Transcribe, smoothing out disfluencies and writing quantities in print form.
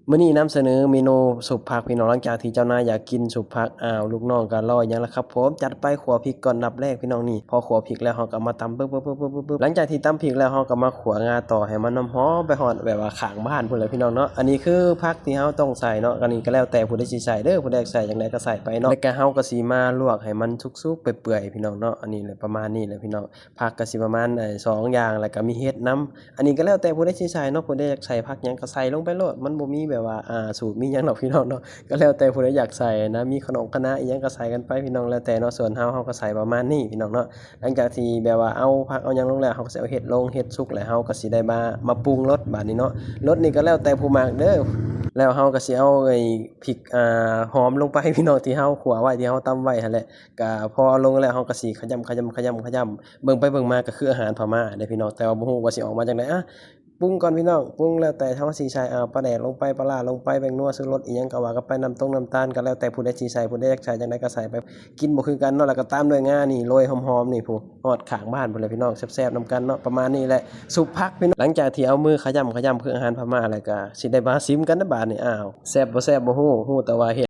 มื้อนี้นำเสนอเมนูสุปผักพี่น้องหลังจากที่เจ้านายอยากกินสุปผักลูกน้องก็รอหยังล่ะครับผมจัดไปขัวพริกก่อนอันดับแรกพี่น้องนี่พอขัวพริกแล้วเราก็มาตำปึ๊บๆๆๆๆหลังจากที่ตำพริกแล้วเราก็มาขัวงาต่อให้มันหอมไปฮอดแบบว่าข้างบ้านพุ่นแหละพี่น้องเนาะอันนี้คือผักที่เราต้องใส่เนาะอันนี้ก็แล้วแต่ผู้ใดสิใส่เด้อผู้ใดอยากใส่จังไดก็ใส่ไปเนาะแล้วก็เราก็สิมาลวกให้มันสุกๆเปื่อยๆพี่น้องเนาะอันนี้แหละประมาณนี้แหละพี่น้องผักก็สิประมาณ2อย่างแล้วก็มีเห็ดนำอันนี้ก็แล้วแต่ผู้ใดสิใส่เนาะผู้ใดอยากใส่ผักหยังก็ใส่ลงไปโลดมันบ่มีแบบว่าสูตรมีหยังดอกพี่น้องเนาะก็แล้วแต่ผู้ใดอยากใส่นะมีขนมคะน้าอิหยังก็ใส่กันไปพี่น้องแล้วแต่เนาะส่วนเราก็ใส่ประมาณนี้พี่น้องเนาะหลังจากที่แบบว่าเอาผักเอาหยังลงแล้วเราก็สิเอาเห็ดลงเห็ดสุกแล้วเราก็สิได้มาปรุงรสบัดนี้เนาะรสนี่ก็แล้วแต่ผู้มักเด้อแล้วเราก็สิเอาไอ้พริกหอมลงไปพี่น้องที่เราคั่วไว้ที่เราตำไว้หั่นแหละก็พอลงแล้วเราก็สิขยำเบิ่งไปเบิ่งมาก็คืออาหารพม่าเด้อพี่น้องแต่ว่าบ่ฮู้ว่าสิออกมาจังไดปรุงก่อนพี่น้องปรุงแล้วแต่เฮาสิใส่ปลาแดกลงไปปลาร้าลงไปแป้งนัวชูรสอิหยังก็ว่ากันไปน้ำตาลก็แล้วแต่ผู้ใดสิใส่ผู้ใดอยากใส่จังไดก็ใส่ไปกินบ่คือกันเนาะแล้วก็ตามด้วยงานี่โรยหอมๆนี่ผู้ฮอดข้างบ้านพุ่นแหละพี่น้องแซ่บๆนำกันเนาะประมาณนี้แหละสุปผักพี่น้องหลังจากที่เอามือขยำคืออาหารพม่าแล้วก็สิได้มาชิมกันนะบาดนี้แซ่บบ่แซ่บบ่ฮู้แต่ว่าเฮ็ด